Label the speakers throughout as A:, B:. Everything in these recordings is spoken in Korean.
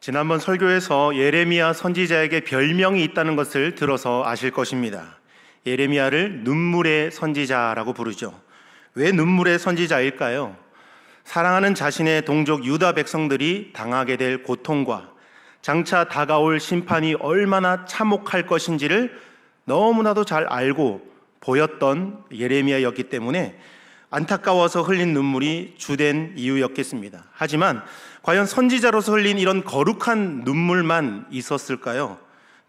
A: 지난번 설교에서 예레미야 선지자에게 별명이 있다는 것을 들어서 아실 것입니다. 예레미야를 눈물의 선지자라고 부르죠. 왜 눈물의 선지자일까요? 사랑하는 자신의 동족 유다 백성들이 당하게 될 고통과 장차 다가올 심판이 얼마나 참혹할 것인지를 너무나도 잘 알고 보였던 예레미야였기 때문에 안타까워서 흘린 눈물이 주된 이유였겠습니다. 하지만 과연 선지자로서 흘린 이런 거룩한 눈물만 있었을까요?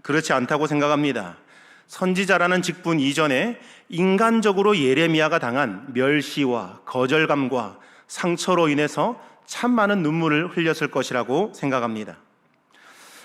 A: 그렇지 않다고 생각합니다. 선지자라는 직분 이전에 인간적으로 예레미야가 당한 멸시와 거절감과 상처로 인해서 참 많은 눈물을 흘렸을 것이라고 생각합니다.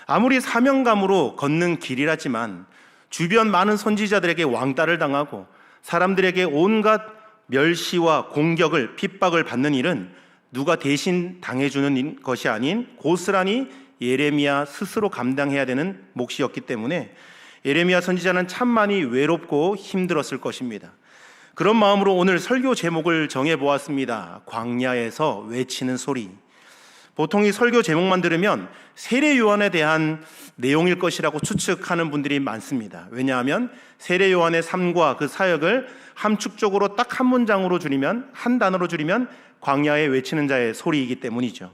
A: 아무리 사명감으로 걷는 길이라지만 주변 많은 선지자들에게 왕따를 당하고 사람들에게 온갖 멸시와 공격을 핍박을 받는 일은 누가 대신 당해주는 것이 아닌 고스란히 예레미야 스스로 감당해야 되는 몫이었기 때문에 예레미야 선지자는 참 많이 외롭고 힘들었을 것입니다. 그런 마음으로 오늘 설교 제목을 정해보았습니다. 광야에서 외치는 소리. 보통 이 설교 제목만 들으면 세례 요한에 대한 내용일 것이라고 추측하는 분들이 많습니다. 왜냐하면 세례 요한의 삶과 그 사역을 함축적으로 딱 한 문장으로 줄이면, 한 단어로 줄이면 광야에 외치는 자의 소리이기 때문이죠.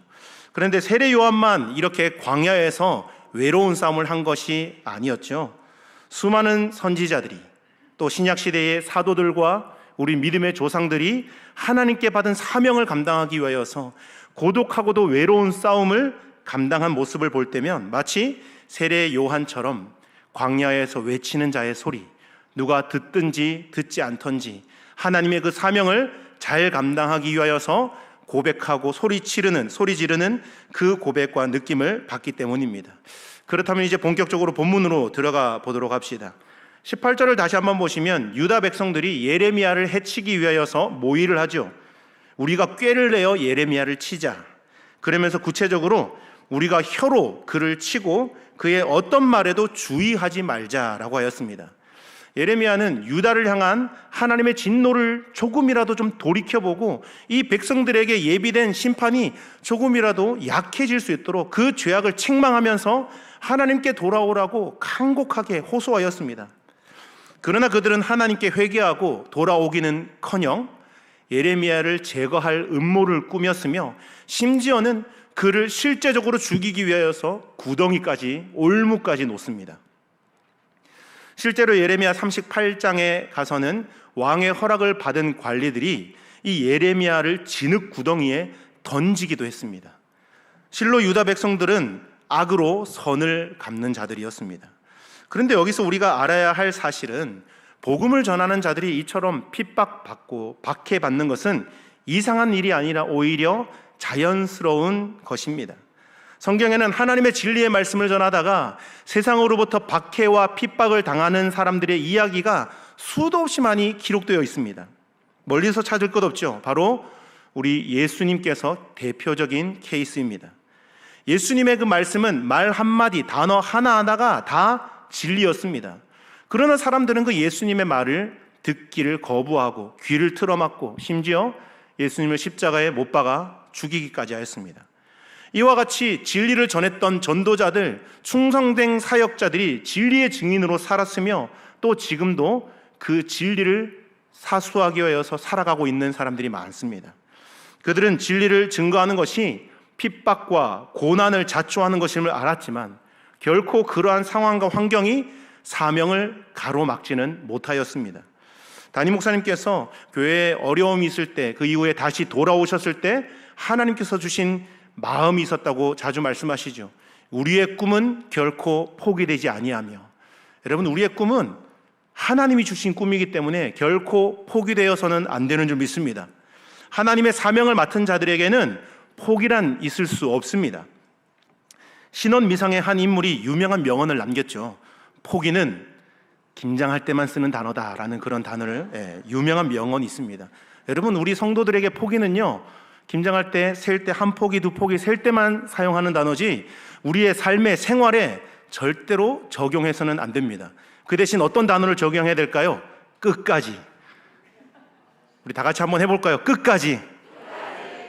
A: 그런데 세례 요한만 이렇게 광야에서 외로운 싸움을 한 것이 아니었죠. 수많은 선지자들이 또 신약시대의 사도들과 우리 믿음의 조상들이 하나님께 받은 사명을 감당하기 위하여서 고독하고도 외로운 싸움을 감당한 모습을 볼 때면 마치 세례 요한처럼 광야에서 외치는 자의 소리, 누가 듣든지 듣지 않던지 하나님의 그 사명을 잘 감당하기 위하여서 고백하고 소리 지르는 그 고백과 느낌을 받기 때문입니다. 그렇다면 이제 본격적으로 본문으로 들어가 보도록 합시다. 18절을 다시 한번 보시면 유다 백성들이 예레미야를 해치기 위하여서 모의를 하죠. 우리가 꾀를 내어 예레미야를 치자. 그러면서 구체적으로 우리가 혀로 그를 치고 그의 어떤 말에도 주의하지 말자라고 하였습니다. 예레미야는 유다를 향한 하나님의 진노를 조금이라도 좀 돌이켜보고 이 백성들에게 예비된 심판이 조금이라도 약해질 수 있도록 그 죄악을 책망하면서 하나님께 돌아오라고 간곡하게 호소하였습니다. 그러나 그들은 하나님께 회개하고 돌아오기는커녕 예레미야를 제거할 음모를 꾸몄으며 심지어는 그를 실제적으로 죽이기 위하여서 구덩이까지 올무까지 놓습니다. 실제로 예레미야 38장에 가서는 왕의 허락을 받은 관리들이 이 예레미야를 진흙 구덩이에 던지기도 했습니다. 실로 유다 백성들은 악으로 선을 갚는 자들이었습니다. 그런데 여기서 우리가 알아야 할 사실은 복음을 전하는 자들이 이처럼 핍박받고 박해받는 것은 이상한 일이 아니라 오히려 자연스러운 것입니다. 성경에는 하나님의 진리의 말씀을 전하다가 세상으로부터 박해와 핍박을 당하는 사람들의 이야기가 수도 없이 많이 기록되어 있습니다. 멀리서 찾을 것 없죠. 바로 우리 예수님께서 대표적인 케이스입니다. 예수님의 그 말씀은 말 한마디, 단어 하나하나가 다 진리였습니다. 그러나 사람들은 그 예수님의 말을 듣기를 거부하고 귀를 틀어막고 심지어 예수님을 십자가에 못 박아 죽이기까지 하였습니다. 이와 같이 진리를 전했던 전도자들, 충성된 사역자들이 진리의 증인으로 살았으며 또 지금도 그 진리를 사수하기 위해서 살아가고 있는 사람들이 많습니다. 그들은 진리를 증거하는 것이 핍박과 고난을 자초하는 것임을 알았지만 결코 그러한 상황과 환경이 사명을 가로막지는 못하였습니다. 담임 목사님께서 교회에 어려움이 있을 때, 그 이후에 다시 돌아오셨을 때 하나님께서 주신 마음이 있었다고 자주 말씀하시죠. 우리의 꿈은 결코 포기되지 아니하며, 여러분, 우리의 꿈은 하나님이 주신 꿈이기 때문에 결코 포기되어서는 안 되는 줄 믿습니다. 하나님의 사명을 맡은 자들에게는 포기란 있을 수 없습니다. 신원 미상의 한 인물이 유명한 명언을 남겼죠. 포기는 김장할 때만 쓰는 단어다라는 그런 단어를, 유명한 명언이 있습니다. 여러분, 우리 성도들에게 포기는요, 김장할 때, 셀 때 한 포기, 두 포기 셀 때만 사용하는 단어지 우리의 삶의 생활에 절대로 적용해서는 안 됩니다. 그 대신 어떤 단어를 적용해야 될까요? 끝까지. 우리 다 같이 한번 해볼까요? 끝까지.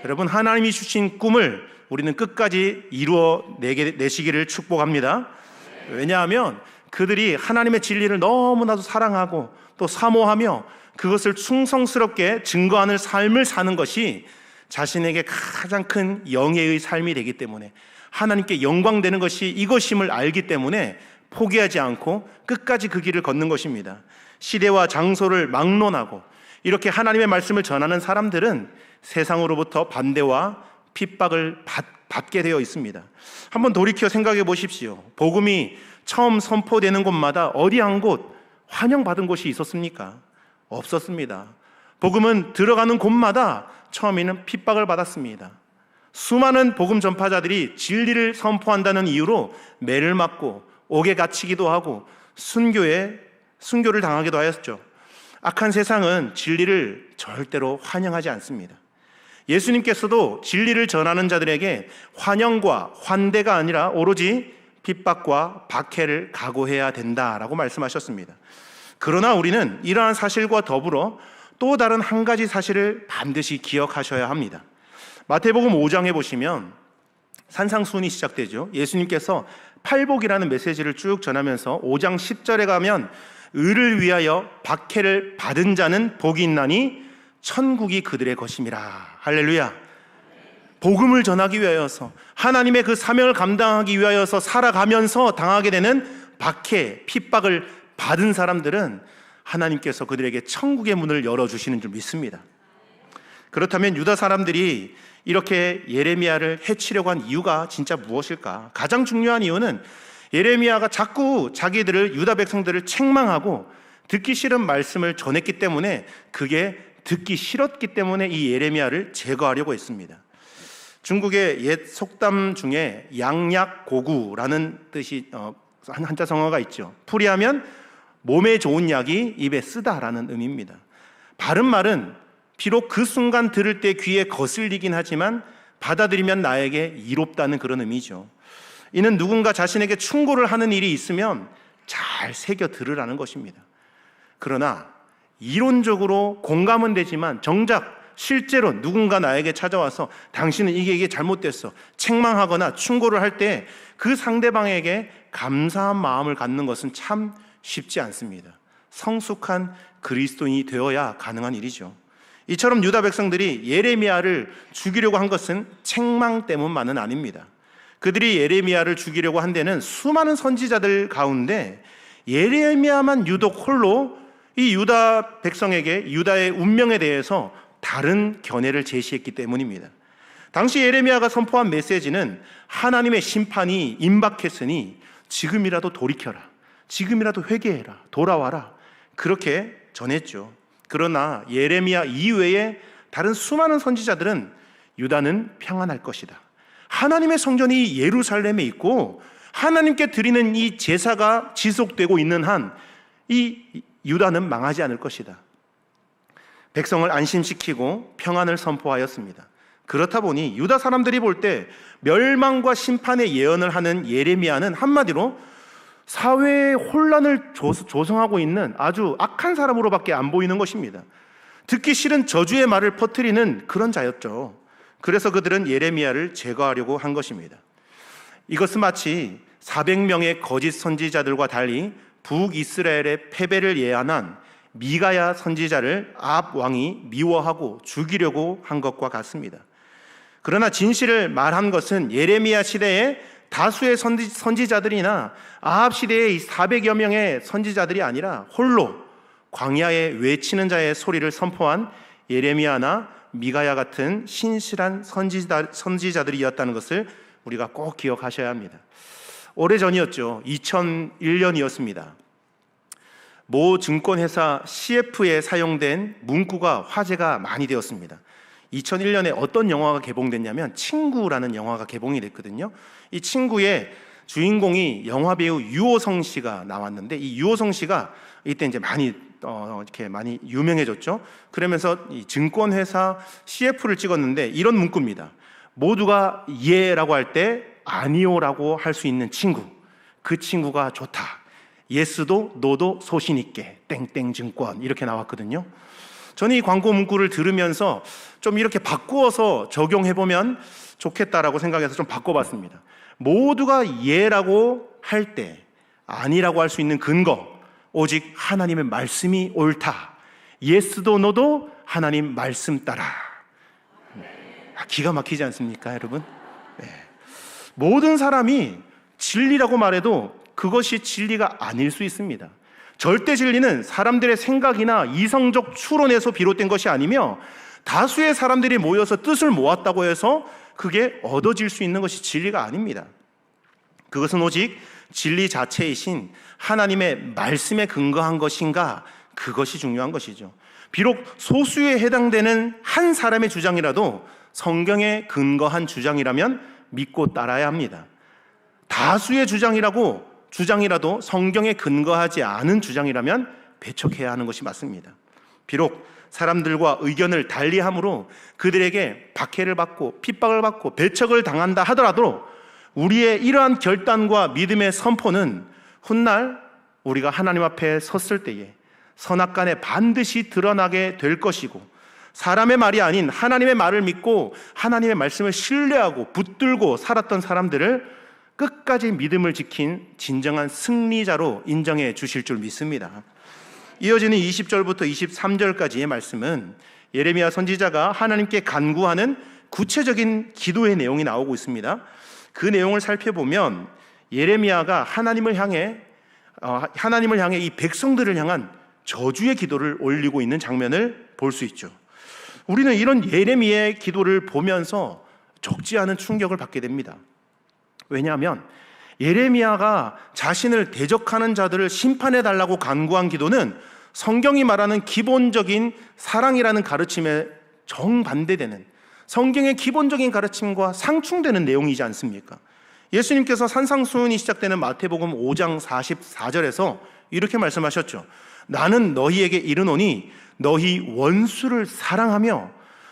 A: 여러분, 하나님이 주신 꿈을 우리는 끝까지 이루어내시기를 축복합니다. 왜냐하면 그들이 하나님의 진리를 너무나도 사랑하고 또 사모하며 그것을 충성스럽게 증거하는 삶을 사는 것이 자신에게 가장 큰 영예의 삶이 되기 때문에, 하나님께 영광되는 것이 이것임을 알기 때문에 포기하지 않고 끝까지 그 길을 걷는 것입니다. 시대와 장소를 막론하고 이렇게 하나님의 말씀을 전하는 사람들은 세상으로부터 반대와 핍박을 받게 되어 있습니다. 한번 돌이켜 생각해 보십시오. 복음이 처음 선포되는 곳마다 어디 한 곳 환영받은 곳이 있었습니까? 없었습니다. 복음은 들어가는 곳마다 처음에는 핍박을 받았습니다. 수많은 복음 전파자들이 진리를 선포한다는 이유로 매를 맞고 옥에 갇히기도 하고 순교를 당하기도 하였죠. 악한 세상은 진리를 절대로 환영하지 않습니다. 예수님께서도 진리를 전하는 자들에게 환영과 환대가 아니라 오로지 핍박과 박해를 각오해야 된다라고 말씀하셨습니다. 그러나 우리는 이러한 사실과 더불어 또 다른 한 가지 사실을 반드시 기억하셔야 합니다. 마태복음 5장에 보시면 산상수훈이 시작되죠. 예수님께서 팔복이라는 메시지를 쭉 전하면서 5장 10절에 가면 의를 위하여 박해를 받은 자는 복이 있나니 천국이 그들의 것임이라. 할렐루야. 복음을 전하기 위하여서, 하나님의 그 사명을 감당하기 위하여서 살아가면서 당하게 되는 박해, 핍박을 받은 사람들은 하나님께서 그들에게 천국의 문을 열어주시는 줄 믿습니다. 그렇다면 유다 사람들이 이렇게 예레미야를 해치려고 한 이유가 진짜 무엇일까? 가장 중요한 이유는 예레미야가 자꾸 자기들을, 유다 백성들을 책망하고 듣기 싫은 말씀을 전했기 때문에, 그게 듣기 싫었기 때문에 이 예레미야를 제거하려고 했습니다. 중국의 옛 속담 중에 양약고구라는 뜻이 한자 성어가 있죠. 풀이하면 몸에 좋은 약이 입에 쓰다라는 의미입니다. 바른 말은 비록 그 순간 들을 때 귀에 거슬리긴 하지만 받아들이면 나에게 이롭다는 그런 의미죠. 이는 누군가 자신에게 충고를 하는 일이 있으면 잘 새겨 들으라는 것입니다. 그러나 이론적으로 공감은 되지만 정작 실제로 누군가 나에게 찾아와서 당신은 이게 잘못됐어, 책망하거나 충고를 할 때 그 상대방에게 감사한 마음을 갖는 것은 참 쉽지 않습니다. 성숙한 그리스도인이 되어야 가능한 일이죠. 이처럼 유다 백성들이 예레미야를 죽이려고 한 것은 책망 때문만은 아닙니다. 그들이 예레미야를 죽이려고 한 데는 수많은 선지자들 가운데 예레미야만 유독 홀로 이 유다 백성에게 유다의 운명에 대해서 다른 견해를 제시했기 때문입니다. 당시 예레미야가 선포한 메시지는 하나님의 심판이 임박했으니 지금이라도 돌이켜라, 지금이라도 회개해라, 돌아와라, 그렇게 전했죠. 그러나 예레미야 이외에 다른 수많은 선지자들은 유다는 평안할 것이다, 하나님의 성전이 예루살렘에 있고 하나님께 드리는 이 제사가 지속되고 있는 한 이 유다는 망하지 않을 것이다, 백성을 안심시키고 평안을 선포하였습니다. 그렇다 보니 유다 사람들이 볼 때 멸망과 심판의 예언을 하는 예레미야는 한마디로 사회의 혼란을 조성하고 있는 아주 악한 사람으로밖에 안 보이는 것입니다. 듣기 싫은 저주의 말을 퍼뜨리는 그런 자였죠. 그래서 그들은 예레미야를 제거하려고 한 것입니다. 이것은 마치 400명의 거짓 선지자들과 달리 북이스라엘의 패배를 예언한 미가야 선지자를 아합 왕이 미워하고 죽이려고 한 것과 같습니다. 그러나 진실을 말한 것은 예레미야 시대에 다수의 선지자들이나 아합 시대의 400여 명의 선지자들이 아니라 홀로 광야에 외치는 자의 소리를 선포한 예레미야나 미가야 같은 신실한 선지자들이었다는 것을 우리가 꼭 기억하셔야 합니다. 오래전이었죠. 2001년이었습니다. 모 증권회사 CF에 사용된 문구가 화제가 많이 되었습니다. 2001년에 어떤 영화가 개봉됐냐면 친구라는 영화가 개봉이 됐거든요. 이 친구의 주인공이 영화배우 유호성 씨가 나왔는데, 이 유호성 씨가 이때 이제 이렇게 많이 유명해졌죠. 그러면서 이 증권회사 CF를 찍었는데 이런 문구입니다. 모두가 예라고 할 때 아니오라고 할 수 있는 친구, 그 친구가 좋다. 예스도 노도 소신 있게 땡땡 증권, 이렇게 나왔거든요. 저는 이 광고 문구를 들으면서 좀 이렇게 바꾸어서 적용해보면 좋겠다라고 생각해서 좀 바꿔봤습니다. 모두가 예라고 할 때 아니라고 할 수 있는 근거, 오직 하나님의 말씀이 옳다. 예스도 노도 하나님 말씀 따라. 기가 막히지 않습니까, 여러분? 네. 모든 사람이 진리라고 말해도 그것이 진리가 아닐 수 있습니다. 절대 진리는 사람들의 생각이나 이성적 추론에서 비롯된 것이 아니며 다수의 사람들이 모여서 뜻을 모았다고 해서 그게 얻어질 수 있는 것이 진리가 아닙니다. 그것은 오직 진리 자체이신 하나님의 말씀에 근거한 것인가, 그것이 중요한 것이죠. 비록 소수에 해당되는 한 사람의 주장이라도 성경에 근거한 주장이라면 믿고 따라야 합니다. 다수의 주장이라도 성경에 근거하지 않은 주장이라면 배척해야 하는 것이 맞습니다. 비록 사람들과 의견을 달리함으로 그들에게 박해를 받고 핍박을 받고 배척을 당한다 하더라도 우리의 이러한 결단과 믿음의 선포는 훗날 우리가 하나님 앞에 섰을 때에 선악간에 반드시 드러나게 될 것이고, 사람의 말이 아닌 하나님의 말을 믿고 하나님의 말씀을 신뢰하고 붙들고 살았던 사람들을 끝까지 믿음을 지킨 진정한 승리자로 인정해 주실 줄 믿습니다. 이어지는 20절부터 23절까지의 말씀은 예레미야 선지자가 하나님께 간구하는 구체적인 기도의 내용이 나오고 있습니다. 그 내용을 살펴보면 예레미야가 하나님을 향해 이 백성들을 향한 저주의 기도를 올리고 있는 장면을 볼 수 있죠. 우리는 이런 예레미야의 기도를 보면서 적지 않은 충격을 받게 됩니다. 왜냐하면 예레미야가 자신을 대적하는 자들을 심판해달라고 간구한 기도는 성경이 말하는 기본적인 사랑이라는 가르침에 정반대되는, 성경의 기본적인 가르침과 상충되는 내용이지 않습니까? 예수님께서 산상수훈이 시작되는 마태복음 5장 44절에서 이렇게 말씀하셨죠. 나는 너희에게 이르노니 너희 원수를 사랑하며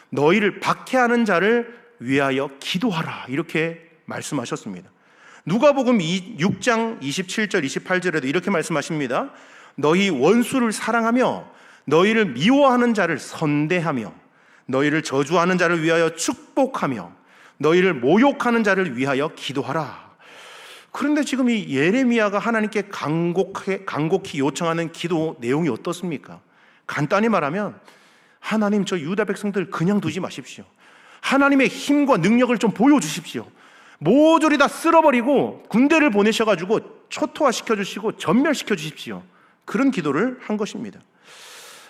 A: 너희를 박해하는 자를 위하여 기도하라, 이렇게 말씀하셨습니다. 누가복음 6장 27절 28절에도 이렇게 말씀하십니다. 너희 원수를 사랑하며 너희를 미워하는 자를 선대하며 너희를 저주하는 자를 위하여 축복하며 너희를 모욕하는 자를 위하여 기도하라. 그런데 지금 이 예레미야가 하나님께 간곡히 요청하는 기도 내용이 어떻습니까? 간단히 말하면 하나님, 저 유다 백성들 그냥 두지 마십시오. 하나님의 힘과 능력을 좀 보여주십시오. 모조리 다 쓸어버리고 군대를 보내셔가지고 초토화시켜 주시고 전멸시켜 주십시오. 그런 기도를 한 것입니다.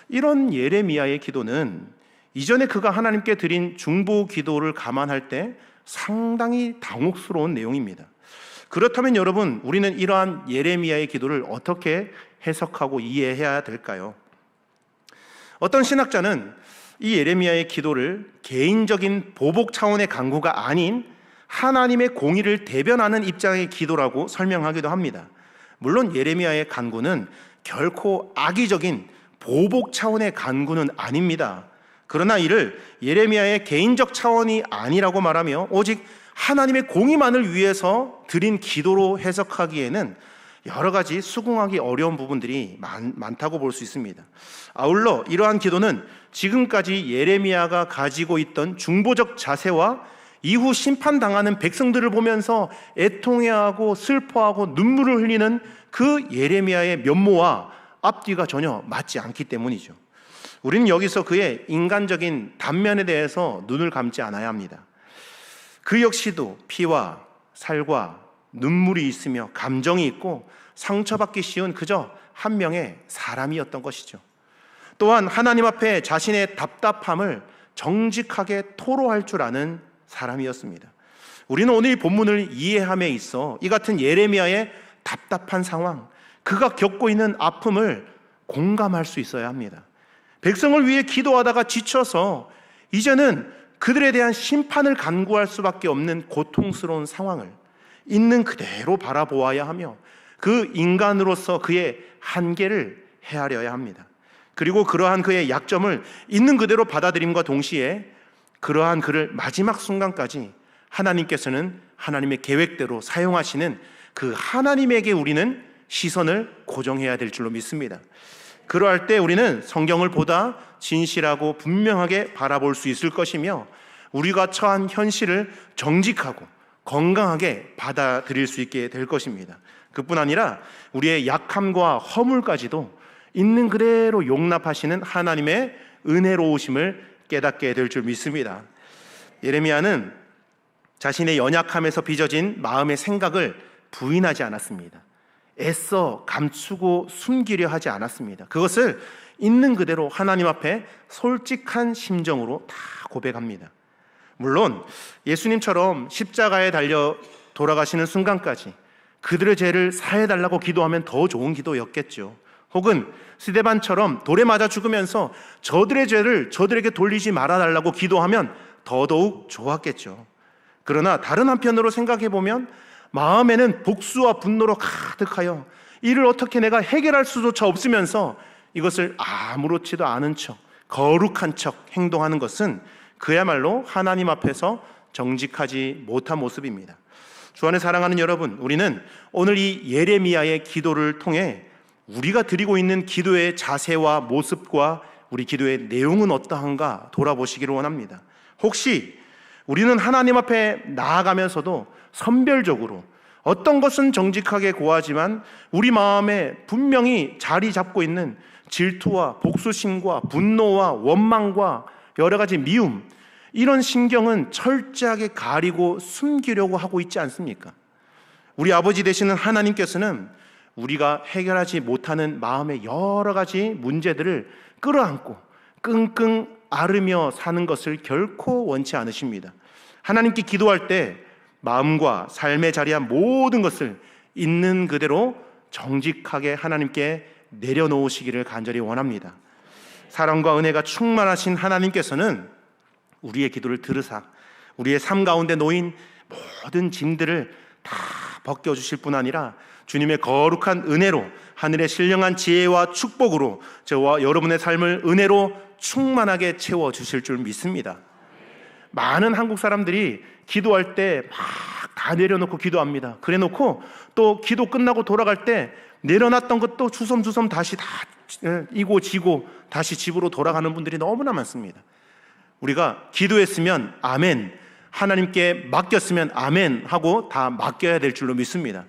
A: 이런 예레미야의 기도는 이전에 그가 하나님께 드린 중보 기도를 감안할 때 상당히 당혹스러운 내용입니다. 그렇다면 여러분, 우리는 이러한 예레미야의 기도를 어떻게 해석하고 이해해야 될까요? 어떤 신학자는 이 예레미야의 기도를 개인적인 보복 차원의 간구가 아닌 하나님의 공의를 대변하는 입장의 기도라고 설명하기도 합니다. 물론 예레미야의 간구는 결코 악의적인 보복 차원의 간구는 아닙니다. 그러나 이를 예레미야의 개인적 차원이 아니라고 말하며 오직 하나님의 공의만을 위해서 드린 기도로 해석하기에는 여러 가지 수긍하기 어려운 부분들이 많다고 볼 수 있습니다. 아울러 이러한 기도는 지금까지 예레미야가 가지고 있던 중보적 자세와 이후 심판당하는 백성들을 보면서 애통해하고 슬퍼하고 눈물을 흘리는 그 예레미야의 면모와 앞뒤가 전혀 맞지 않기 때문이죠. 우리는 여기서 그의 인간적인 단면에 대해서 눈을 감지 않아야 합니다. 그 역시도 피와 살과 눈물이 있으며 감정이 있고 상처받기 쉬운 그저 한 명의 사람이었던 것이죠. 또한 하나님 앞에 자신의 답답함을 정직하게 토로할 줄 아는 사람이었습니다. 우리는 오늘 이 본문을 이해함에 있어 이 같은 예레미야의 답답한 상황, 그가 겪고 있는 아픔을 공감할 수 있어야 합니다. 백성을 위해 기도하다가 지쳐서 이제는 그들에 대한 심판을 간구할 수밖에 없는 고통스러운 상황을 있는 그대로 바라보아야 하며 그 인간으로서 그의 한계를 헤아려야 합니다. 그리고 그러한 그의 약점을 있는 그대로 받아들임과 동시에 그러한 그를 마지막 순간까지 하나님께서는 하나님의 계획대로 사용하시는 그 하나님에게 우리는 시선을 고정해야 될 줄로 믿습니다. 그러할 때 우리는 성경을 보다 진실하고 분명하게 바라볼 수 있을 것이며 우리가 처한 현실을 정직하고 건강하게 받아들일 수 있게 될 것입니다. 그뿐 아니라 우리의 약함과 허물까지도 있는 그대로 용납하시는 하나님의 은혜로우심을 깨닫게 될 줄 믿습니다. 예레미야는 자신의 연약함에서 빚어진 마음의 생각을 부인하지 않았습니다. 애써 감추고 숨기려 하지 않았습니다. 그것을 있는 그대로 하나님 앞에 솔직한 심정으로 다 고백합니다. 물론 예수님처럼 십자가에 달려 돌아가시는 순간까지 그들의 죄를 사해달라고 기도하면 더 좋은 기도였겠죠. 혹은 스데반처럼 돌에 맞아 죽으면서 저들의 죄를 저들에게 돌리지 말아달라고 기도하면 더더욱 좋았겠죠. 그러나 다른 한편으로 생각해보면 마음에는 복수와 분노로 가득하여 이를 어떻게 내가 해결할 수조차 없으면서 이것을 아무렇지도 않은 척, 거룩한 척 행동하는 것은 그야말로 하나님 앞에서 정직하지 못한 모습입니다. 주 안에 사랑하는 여러분, 우리는 오늘 이 예레미야의 기도를 통해 우리가 드리고 있는 기도의 자세와 모습과 우리 기도의 내용은 어떠한가 돌아보시기를 원합니다. 혹시 우리는 하나님 앞에 나아가면서도 선별적으로 어떤 것은 정직하게 고하지만 우리 마음에 분명히 자리 잡고 있는 질투와 복수심과 분노와 원망과 여러 가지 미움, 이런 신경은 철저하게 가리고 숨기려고 하고 있지 않습니까? 우리 아버지 되시는 하나님께서는 우리가 해결하지 못하는 마음의 여러 가지 문제들을 끌어안고 끙끙 앓으며 사는 것을 결코 원치 않으십니다. 하나님께 기도할 때 마음과 삶의 자리한 모든 것을 있는 그대로 정직하게 하나님께 내려놓으시기를 간절히 원합니다. 사랑과 은혜가 충만하신 하나님께서는 우리의 기도를 들으사 우리의 삶 가운데 놓인 모든 짐들을 다 벗겨주실 뿐 아니라 주님의 거룩한 은혜로 하늘의 신령한 지혜와 축복으로 저와 여러분의 삶을 은혜로 충만하게 채워주실 줄 믿습니다. 많은 한국 사람들이 기도할 때 막 다 내려놓고 기도합니다. 그래 놓고 또 기도 끝나고 돌아갈 때 내려놨던 것도 주섬주섬 다시 다 이고 지고 다시 집으로 돌아가는 분들이 너무나 많습니다. 우리가 기도했으면 아멘, 하나님께 맡겼으면 아멘 하고 다 맡겨야 될 줄로 믿습니다.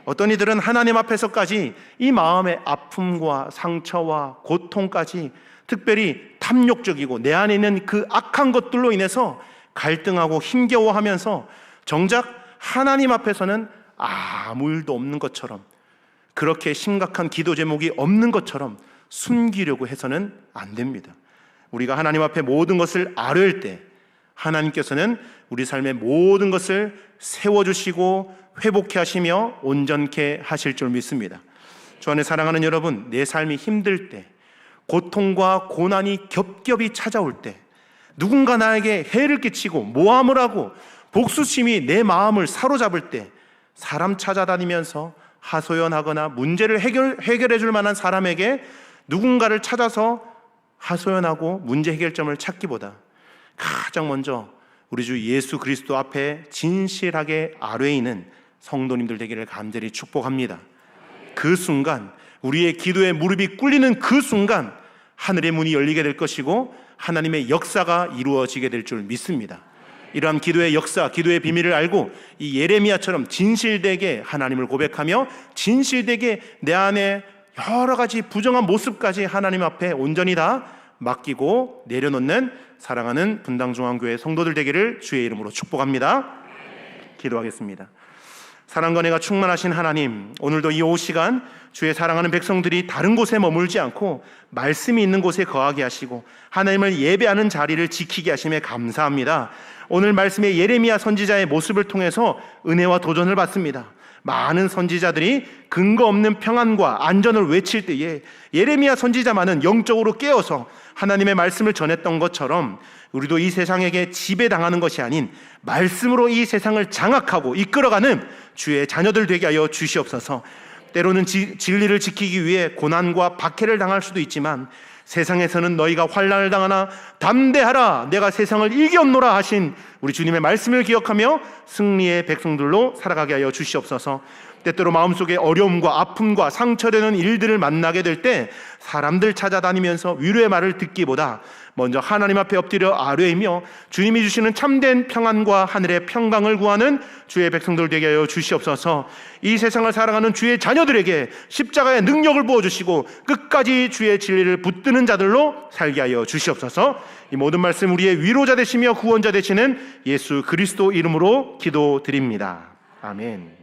A: 어떤 이들은 하나님 앞에서까지 이 마음의 아픔과 상처와 고통까지 특별히 탐욕적이고 내 안에 있는 그 악한 것들로 인해서 갈등하고 힘겨워하면서 정작 하나님 앞에서는 아무 일도 없는 것처럼, 그렇게 심각한 기도 제목이 없는 것처럼 숨기려고 해서는 안 됩니다. 우리가 하나님 앞에 모든 것을 아뢰을 때 하나님께서는 우리 삶의 모든 것을 세워주시고 회복케 하시며 온전케 하실 줄 믿습니다. 주 안에 사랑하는 여러분, 내 삶이 힘들 때, 고통과 고난이 겹겹이 찾아올 때, 누군가 나에게 해를 끼치고 모함을 하고 복수심이 내 마음을 사로잡을 때 사람 찾아다니면서 하소연하거나 문제를 해결해 줄 만한 사람에게 누군가를 찾아서 하소연하고 문제 해결점을 찾기보다 가장 먼저 우리 주 예수 그리스도 앞에 진실하게 아뢰이는 성도님들 되기를 간절히 축복합니다. 그 순간, 우리의 기도에 무릎이 꿇리는 그 순간 하늘의 문이 열리게 될 것이고 하나님의 역사가 이루어지게 될 줄 믿습니다. 이러한 기도의 역사, 기도의 비밀을 알고 이 예레미야처럼 진실되게 하나님을 고백하며 진실되게 내 안에 여러 가지 부정한 모습까지 하나님 앞에 온전히 다 맡기고 내려놓는 사랑하는 분당중앙교회 성도들 되기를 주의 이름으로 축복합니다. 기도하겠습니다. 사랑과 은혜가 충만하신 하나님, 오늘도 이 오후 시간 주의 사랑하는 백성들이 다른 곳에 머물지 않고 말씀이 있는 곳에 거하게 하시고 하나님을 예배하는 자리를 지키게 하심에 감사합니다. 오늘 말씀의 예레미야 선지자의 모습을 통해서 은혜와 도전을 받습니다. 많은 선지자들이 근거 없는 평안과 안전을 외칠 때에 예레미야 선지자만은 영적으로 깨어서 하나님의 말씀을 전했던 것처럼 우리도 이 세상에게 지배당하는 것이 아닌 말씀으로 이 세상을 장악하고 이끌어가는 주의 자녀들 되게 하여 주시옵소서. 때로는 진리를 지키기 위해 고난과 박해를 당할 수도 있지만 세상에서는 너희가 환난을 당하나 담대하라, 내가 세상을 이겼노라 하신 우리 주님의 말씀을 기억하며 승리의 백성들로 살아가게 하여 주시옵소서. 때때로 마음속에 어려움과 아픔과 상처되는 일들을 만나게 될 때 사람들 찾아다니면서 위로의 말을 듣기보다 먼저 하나님 앞에 엎드려 아뢰이며 주님이 주시는 참된 평안과 하늘의 평강을 구하는 주의 백성들 되게 하여 주시옵소서. 이 세상을 살아가는 주의 자녀들에게 십자가의 능력을 부어주시고 끝까지 주의 진리를 붙드는 자들로 살게 하여 주시옵소서. 이 모든 말씀 우리의 위로자 되시며 구원자 되시는 예수 그리스도 이름으로 기도드립니다. 아멘.